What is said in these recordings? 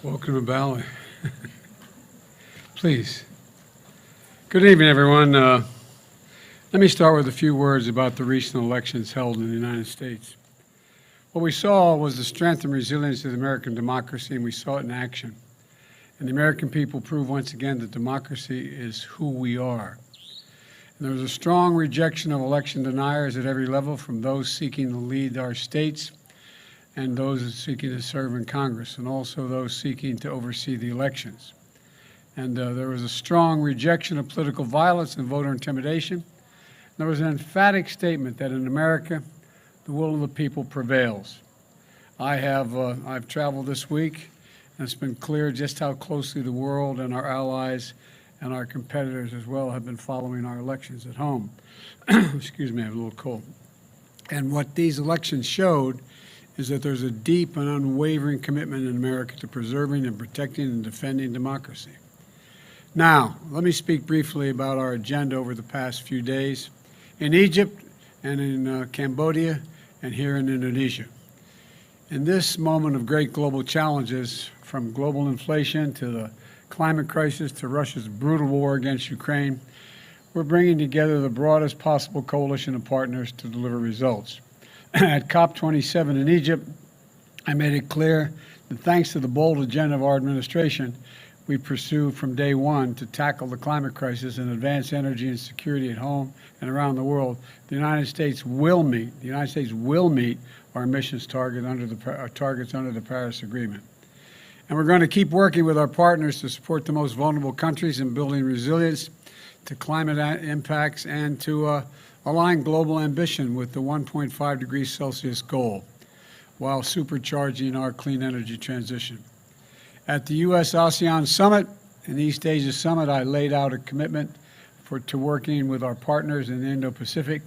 Welcome to Bali. Please. Good evening, everyone. Let me start with a few words about the recent elections held in the United States. What we saw was the strength and resilience of the American democracy, and we saw it in action. And the American people proved once again that democracy is who we are. And there was a strong rejection of election deniers at every level, from those seeking to lead our states and those seeking to serve in Congress, and also those seeking to oversee the elections. And there was a strong rejection of political violence and voter intimidation. There was an emphatic statement that in America, the will of the people prevails. I've traveled this week, and it's been clear just how closely the world and our allies and our competitors as well have been following our elections at home. Excuse me, I have a little cold. And what these elections showed is that there's a deep and unwavering commitment in America to preserving and protecting and defending democracy. Now, let me speak briefly about our agenda over the past few days in Egypt and in Cambodia and here in Indonesia. In this moment of great global challenges, from global inflation to the climate crisis to Russia's brutal war against Ukraine, we're bringing together the broadest possible coalition of partners to deliver results. At COP27 in Egypt, I made it clear that thanks to the bold agenda of our administration, we pursue from day one to tackle the climate crisis and advance energy and security at home and around the world. The United States will meet our emissions targets under the Paris Agreement. And we're going to keep working with our partners to support the most vulnerable countries in building resilience to climate impacts and to align global ambition with the 1.5 degrees Celsius goal while supercharging our clean energy transition. At the U.S.-ASEAN Summit and East Asia Summit, I laid out a commitment to working with our partners in the Indo-Pacific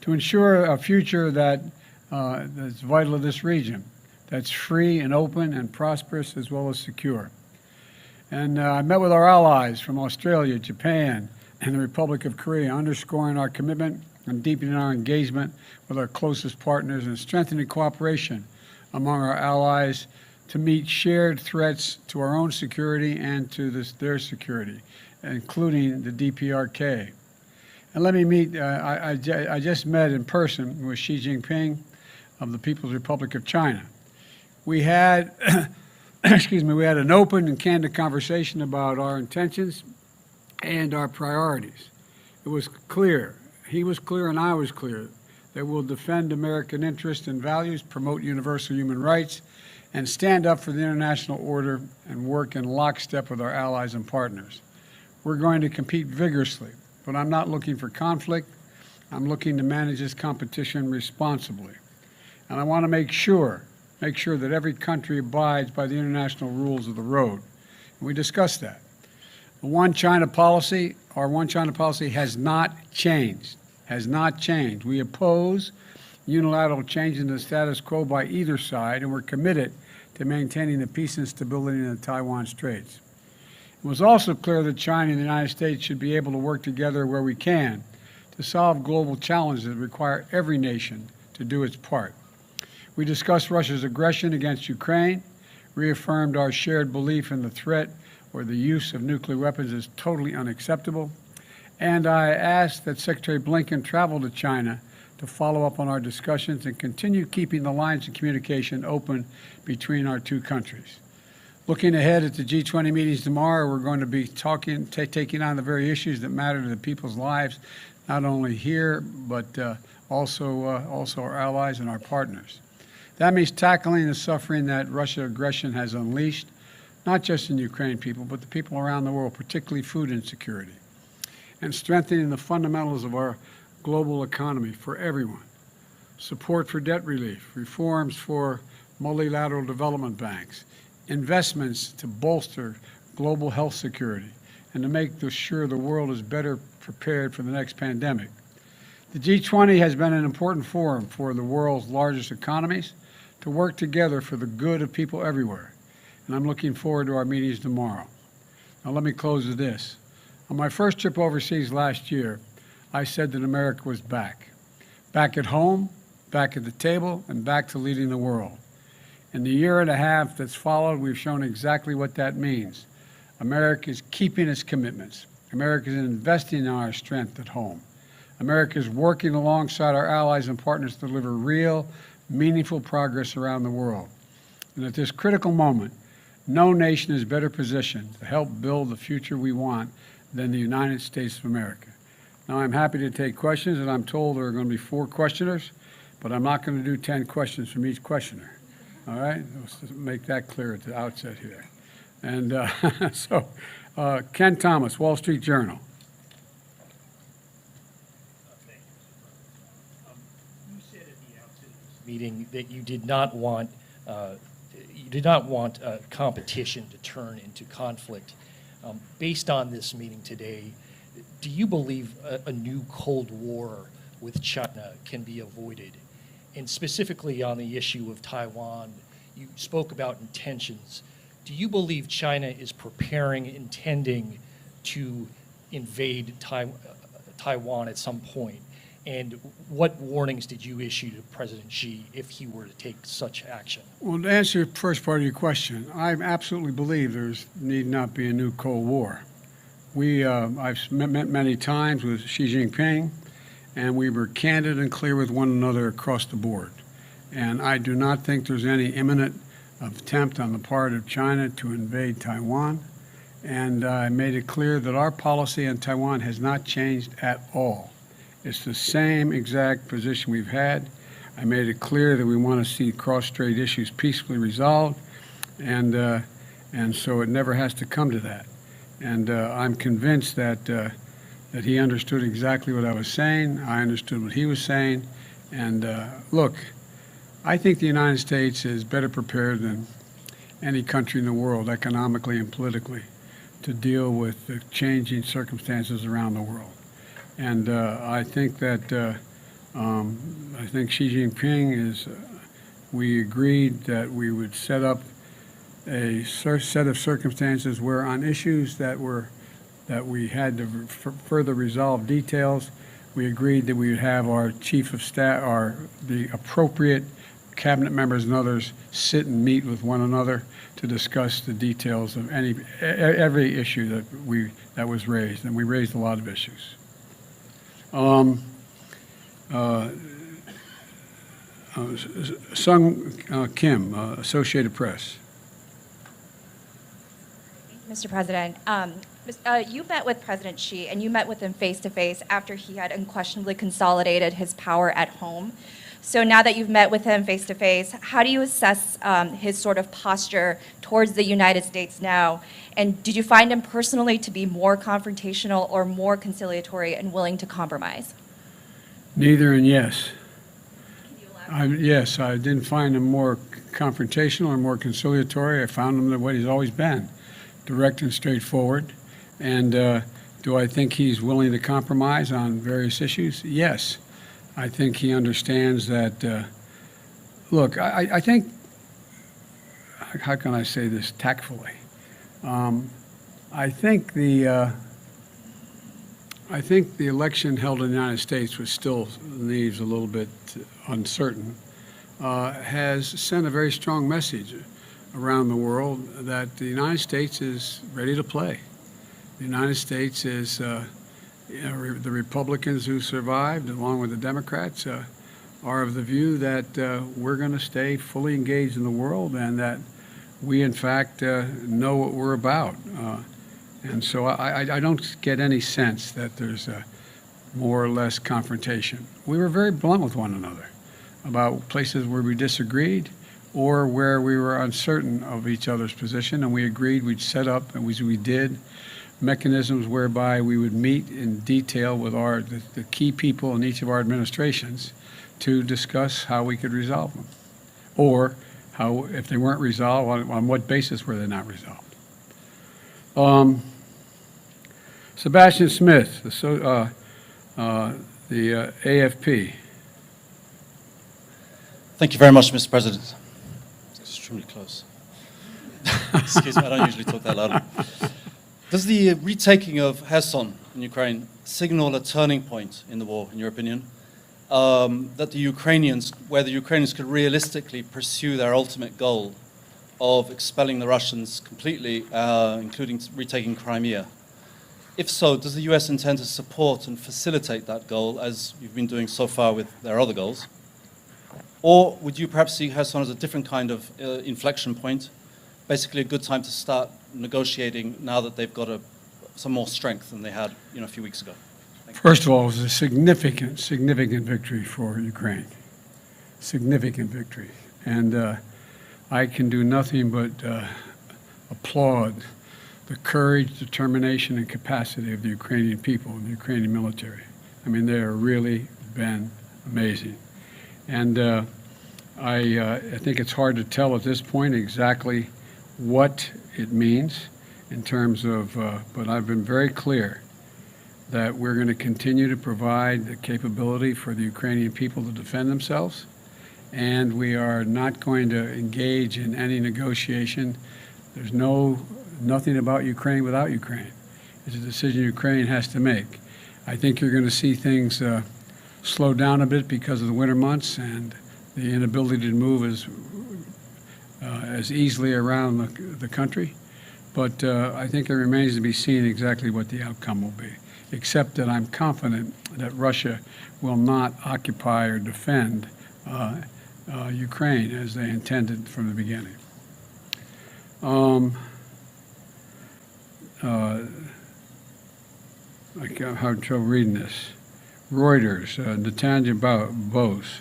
to ensure a future that's vital to this region, that's free and open and prosperous as well as secure. And I met with our allies from Australia, Japan, and the Republic of Korea, underscoring our commitment and deepening our engagement with our closest partners and strengthening cooperation among our allies to meet shared threats to our own security and to their security, including the DPRK. And let me meet, I just met in person with Xi Jinping of the People's Republic of China. We had, we had an open and candid conversation about our intentions and our priorities. It was clear, he was clear and I was clear, that we'll defend American interests and values, promote universal human rights, and stand up for the international order and work in lockstep with our allies and partners. We're going to compete vigorously, but I'm not looking for conflict. I'm looking to manage this competition responsibly. And I want to make sure that every country abides by the international rules of the road. And we discussed that. The One China policy, our One China policy has not changed, We oppose unilateral change in the status quo by either side, and we're committed to maintaining the peace and stability in the Taiwan Straits. It was also clear that China and the United States should be able to work together where we can to solve global challenges that require every nation to do its part. We discussed Russia's aggression against Ukraine, reaffirmed our shared belief in the threat or the use of nuclear weapons is totally unacceptable, and I asked that Secretary Blinken travel to China to follow up on our discussions and continue keeping the lines of communication open between our two countries. Looking ahead at the G20 meetings tomorrow, we're going to be taking on the very issues that matter to the people's lives, not only here, but also our allies and our partners. That means tackling the suffering that Russian aggression has unleashed, not just in Ukraine people, but the people around the world, particularly food insecurity, and strengthening the fundamentals of our global economy for everyone. Support for debt relief, reforms for multilateral development banks, investments to bolster global health security, and to make sure the world is better prepared for the next pandemic. The G20 has been an important forum for the world's largest economies to work together for the good of people everywhere, and I'm looking forward to our meetings tomorrow. Now let me close with this. On my first trip overseas last year, I said that America was back at home, back at the table, and back to leading the world. In the year and a half that's followed, we've shown exactly what that means. America is keeping its commitments. America is investing in our strength at home. America is working alongside our allies and partners to deliver real, meaningful progress around the world. And at this critical moment, no nation is better positioned to help build the future we want than the United States of America. Now, I'm happy to take questions, and I'm told there are going to be 4 questioners, but I'm not going to do 10 questions from each questioner. All right? Let's just make that clear at the outset here. And Ken Thomas, Wall Street Journal. You said at the outset of this meeting that you did not want competition to turn into conflict. Based on this meeting today, do you believe a new Cold War with China can be avoided? And specifically on the issue of Taiwan, you spoke about intentions. Do you believe China is intending to invade Taiwan at some point? And what warnings did you issue to President Xi if he were to take such action? Well, to answer the first part of your question, I absolutely believe there need not be a new Cold War. I've met many times with Xi Jinping, and we were candid and clear with one another across the board. And I do not think there's any imminent attempt on the part of China to invade Taiwan. And I made it clear that our policy on Taiwan has not changed at all. It's the same exact position we've had. I made it clear that we want to see cross-strait issues peacefully resolved, and so it never has to come to that. And I'm convinced that he understood exactly what I was saying. I understood what he was saying. And look, I think the United States is better prepared than any country in the world, economically and politically, to deal with the changing circumstances around the world. And I think that I think Xi Jinping we agreed that we would set up a set of circumstances where on issues that we had to further resolve details, we agreed that we would have our chief of staff, the appropriate cabinet members and others sit and meet with one another to discuss the details of every issue that was raised, and we raised a lot of issues. Sung Kim, Associated Press. Mr. President, you met with President Xi, and you met with him face-to-face after he had unquestionably consolidated his power at home. So now that you've met with him face-to-face, how do you assess his sort of posture towards the United States now? And did you find him personally to be more confrontational or more conciliatory and willing to compromise? Neither and yes. Yes, I didn't find him more confrontational or more conciliatory. I found him the way he's always been, direct and straightforward. And do I think he's willing to compromise on various issues? Yes. I think he understands that, look, I think, how can I say this tactfully? I think the election held in the United States, which still leaves a little bit uncertain, has sent a very strong message around the world that the United States is ready to play. The United States is, the Republicans who survived, along with the Democrats, are of the view that we're going to stay fully engaged in the world and that we, in fact, know what we're about. And so I don't get any sense that there's more or less confrontation. We were very blunt with one another about places where we disagreed or where we were uncertain of each other's position, and we agreed we'd set up, and we did, mechanisms whereby we would meet in detail with the key people in each of our administrations to discuss how we could resolve them, or how, if they weren't resolved, on what basis were they not resolved. Sebastian Smith, the AFP. Thank you very much, Mr. President. It's extremely close. Excuse me, I don't usually talk that loudly. Does the retaking of Kherson in Ukraine signal a turning point in the war, in your opinion? that where the Ukrainians could realistically pursue their ultimate goal of expelling the Russians completely, including retaking Crimea? If so, does the US intend to support and facilitate that goal, as you've been doing so far with their other goals? Or would you perhaps see Kherson as a different kind of inflection point, basically a good time to start negotiating now that they've got some more strength than they had a few weeks ago? First of all, it was a significant victory for Ukraine. Significant victory. And I can do nothing but applaud the courage, determination, and capacity of the Ukrainian people and the Ukrainian military. I mean, they have really been amazing. And I think it's hard to tell at this point exactly what it means in terms of, but I've been very clear that we're going to continue to provide the capability for the Ukrainian people to defend themselves, and we are not going to engage in any negotiation. There's nothing about Ukraine without Ukraine. It's a decision Ukraine has to make. I think you're going to see things slow down a bit because of the winter months and the inability to move as easily around the country. But I think it remains to be seen exactly what the outcome will be, except that I'm confident that Russia will not occupy or defend Ukraine as they intended from the beginning. I have trouble reading this. Reuters, Natanja Bose.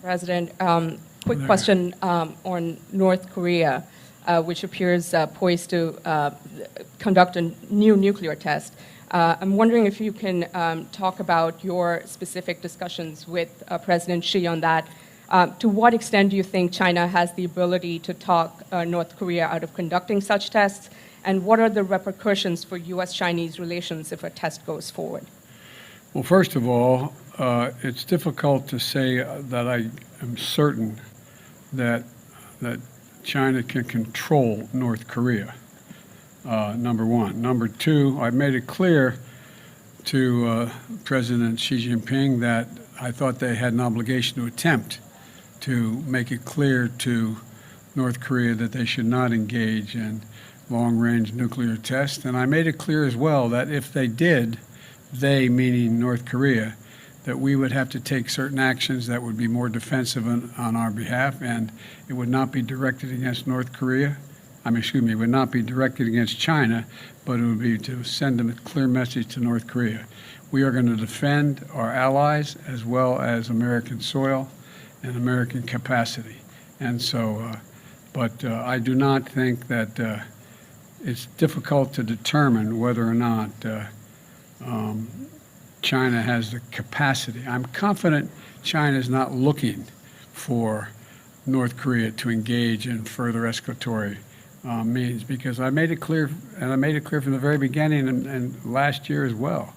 President, quick question on North Korea, which appears poised to conduct a new nuclear test. I'm wondering if you can talk about your specific discussions with President Xi on that. To what extent do you think China has the ability to talk North Korea out of conducting such tests? And what are the repercussions for U.S.-Chinese relations if a test goes forward? Well, first of all, it's difficult to say that I am certain that China can control North Korea, number one. Number two, I made it clear to President Xi Jinping that I thought they had an obligation to attempt to make it clear to North Korea that they should not engage in long-range nuclear tests. And I made it clear as well that if they did, they, meaning North Korea, that we would have to take certain actions that would be more defensive on our behalf, and it would not be directed against North Korea. It would not be directed against China, but it would be to send a clear message to North Korea. We are going to defend our allies as well as American soil and American capacity. And so, but I do not think that it's difficult to determine whether or not China has the capacity. I'm confident China is not looking for North Korea to engage in further escalatory means, because I made it clear, and I made it clear from the very beginning and last year as well,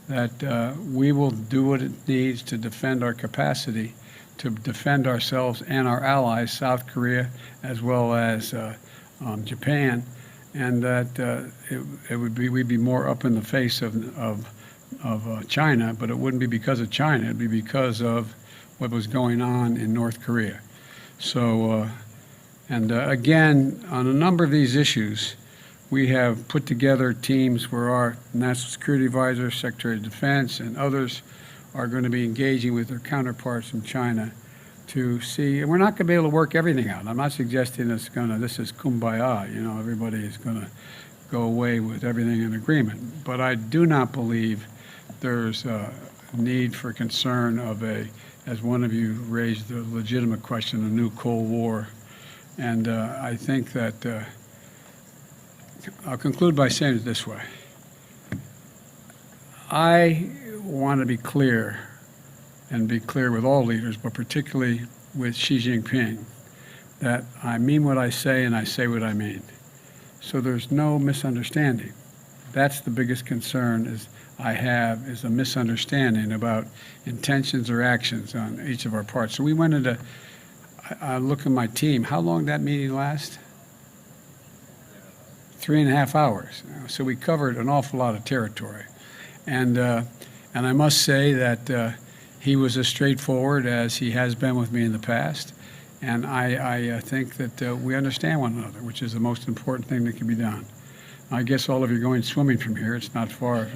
that we will do what it needs to defend our capacity, to defend ourselves and our allies, South Korea as well as Japan, and that we'd be more up in the face of China, but it wouldn't be because of China. It'd be because of what was going on in North Korea. So, again, on a number of these issues, we have put together teams where our National Security Advisor, Secretary of Defense, and others are going to be engaging with their counterparts in China to see, and we're not going to be able to work everything out. I'm not suggesting this is kumbaya, everybody is going to go away with everything in agreement. But I do not believe there's a need for concern of as one of you raised the legitimate question, a new Cold War. And I think that, I'll conclude by saying it this way. I want to be clear, and be clear with all leaders, but particularly with Xi Jinping, that I mean what I say and I say what I mean. So there's no misunderstanding. That's the biggest concern I have is a misunderstanding about intentions or actions on each of our parts. So we went into, I look at my team, how long did that meeting last? 3.5 hours. So we covered an awful lot of territory. And I must say that He was as straightforward as he has been with me in the past, and I think that we understand one another, which is the most important thing that can be done. I guess all of you are going swimming from here. It's not far,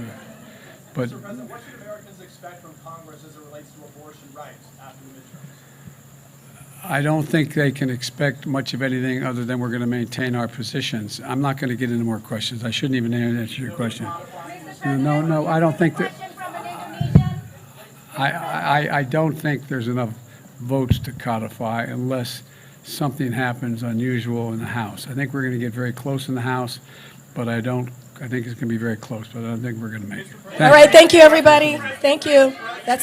but Mr. President, what should Americans expect from Congress as it relates to abortion rights after the midterms? I don't think they can expect much of anything other than we're going to maintain our positions. I'm not going to get into more questions. I shouldn't even answer your question. No, I don't think that. I don't think there's enough votes to codify unless something happens unusual in the House. I think we're going to get very close in the House, but I think it's going to be very close, but I don't think we're going to make it. All right, thank you, everybody. Thank you. That